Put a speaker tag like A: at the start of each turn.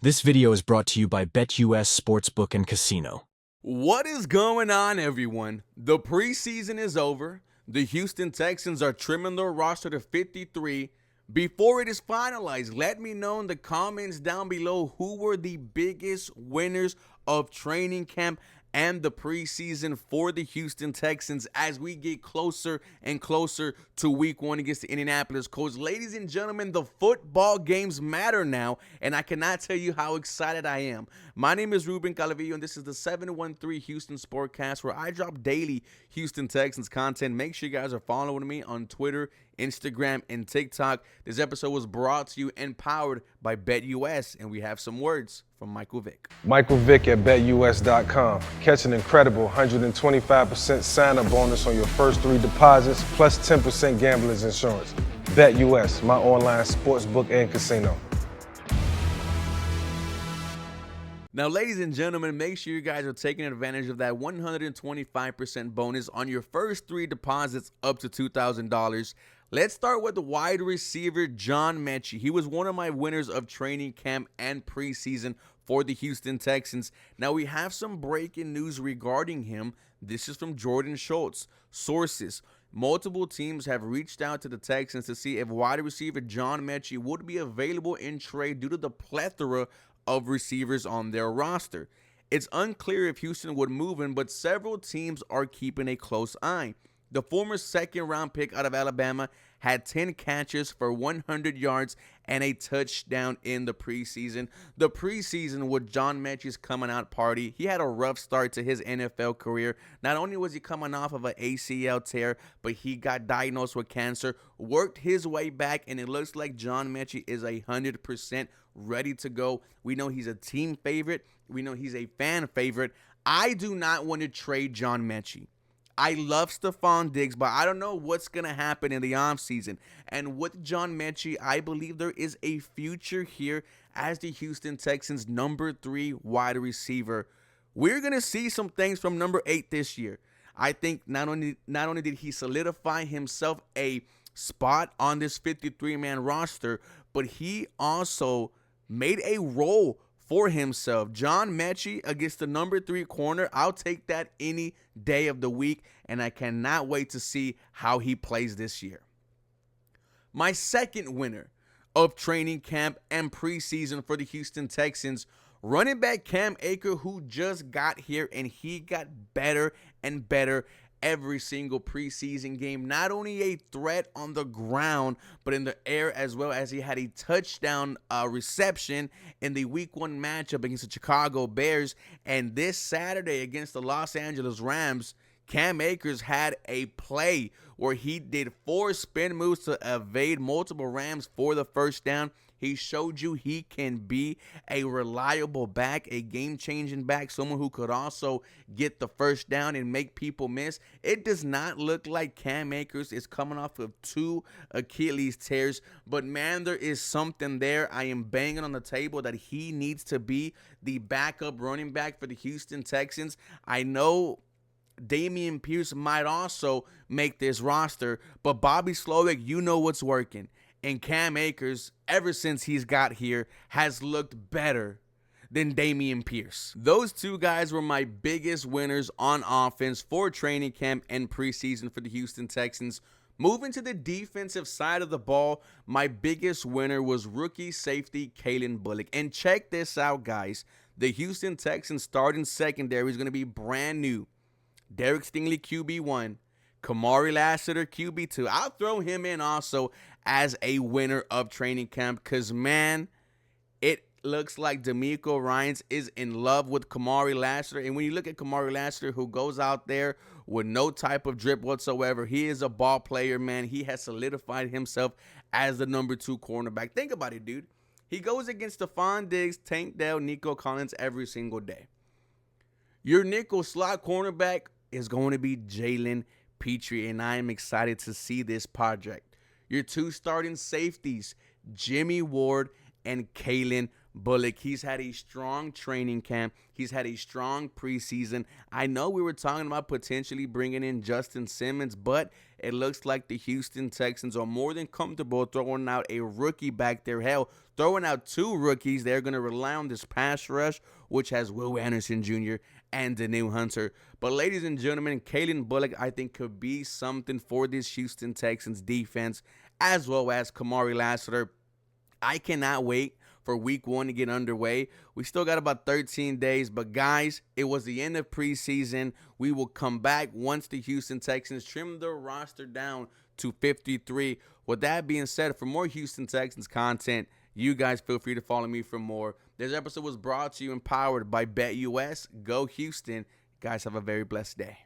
A: This video is brought to you by BetUS Sportsbook and Casino.
B: What is going on, everyone? The preseason is over. The Houston Texans are trimming their roster to 53. Before it is finalized, let me know in the comments down below who were the biggest winners of training camp and the preseason for the Houston Texans as we get closer and closer to week 1 against the Indianapolis Colts. Ladies and gentlemen, the football games matter now, and I cannot tell you how excited I am. My name is Ruben Calavillo, and this is the 713 Houston Sportcast, where I drop daily Houston Texans content. Make sure you guys are following me on Twitter, Instagram, and TikTok. This episode was brought to you and powered by BetUS, and we have some words from Michael Vick.
C: Michael Vick at BetUS.com. Catch an incredible 125% sign-up bonus on your first 3 deposits, plus 10% gambler's insurance. BetUS, my online sportsbook and casino.
B: Now, ladies and gentlemen, make sure you guys are taking advantage of that 125% bonus on your first 3 deposits up to $2,000. Let's start with the wide receiver, John Metchie. He was one of my winners of training camp and preseason for the Houston Texans. Now, we have some breaking news regarding him. This is from Jordan Schultz. Sources: multiple teams have reached out to the Texans to see if wide receiver John Metchie would be available in trade due to the plethora of receivers on their roster. It's unclear if Houston would move him, but several teams are keeping a close eye. The former second-round pick out of Alabama had 10 catches for 100 yards and a touchdown in the preseason. The preseason with John Metchie's coming out party, he had a rough start to his NFL career. Not only was he coming off of an ACL tear, but he got diagnosed with cancer, worked his way back, and it looks like John Metchie is 100% ready to go. We know he's a team favorite. We know he's a fan favorite. I do not want to trade John Metchie. I love Stephon Diggs, but I don't know what's going to happen in the offseason. And with John Metchie, I believe there is a future here as the Houston Texans' number 3 wide receiver. We're going to see some things from number 8 this year. I think not only did he solidify himself a spot on this 53-man roster, but he also made a role for himself. John Metchie against the number 3 corner, I'll take that any day of the week, and I cannot wait to see how he plays this year. My second winner of training camp and preseason for the Houston Texans, running back Cam Akers, who just got here, and he got better and better every single preseason game. Not only a threat on the ground, but in the air as well, as he had a touchdown reception in the week 1 matchup against the Chicago Bears. And this Saturday against the Los Angeles Rams, Cam Akers had a play where he did 4 spin moves to evade multiple Rams for the first down. He showed you he can be a reliable back, a game-changing back, someone who could also get the first down and make people miss. It does not look like Cam Akers is coming off of 2 Achilles tears, but man, there is something there. I am banging on the table that he needs to be the backup running back for the Houston Texans. I know Dameon Pierce might also make this roster, but Bobby Slowick, you know what's working. And Cam Akers, ever since he's got here, has looked better than Dameon Pierce. Those 2 guys were my biggest winners on offense for training camp and preseason for the Houston Texans. Moving to the defensive side of the ball, my biggest winner was rookie safety Kalen Bullock. And check this out, guys. The Houston Texans starting secondary is going to be brand new. Derek Stingley, QB1. Kamari Lassiter, QB2. I'll throw him in also as a winner of training camp because, man, it looks like D'Amico Ryans is in love with Kamari Lassiter. And when you look at Kamari Lassiter, who goes out there with no type of drip whatsoever, he is a ball player, man. He has solidified himself as the number 2 cornerback. Think about it, dude. He goes against Stephon Diggs, Tank Dell, Nico Collins every single day. Your nickel slot cornerback is going to be Jalen Petrie, and I am excited to see this project. Your 2 starting safeties, Jimmy Ward and Kalen Bullock. He's had a strong training camp. He's had a strong preseason. I know we were talking about potentially bringing in Justin Simmons, but it looks like the Houston Texans are more than comfortable throwing out a rookie back there. Hell, throwing out two rookies. They're going to rely on this pass rush, which has Will Anderson Jr. and Daniil Hunter. But ladies and gentlemen, Kalen Bullock, I think, could be something for this Houston Texans defense, as well as Kamari Lassiter. I cannot wait for week 1 to get underway. We still got about 13 days, but guys, it was the end of preseason. We will come back once the Houston Texans trim their roster down to 53. With that being said, for more Houston Texans content, you guys feel free to follow me for more. This episode was brought to you and powered by BetUS. Go Houston. Guys, have a very blessed day.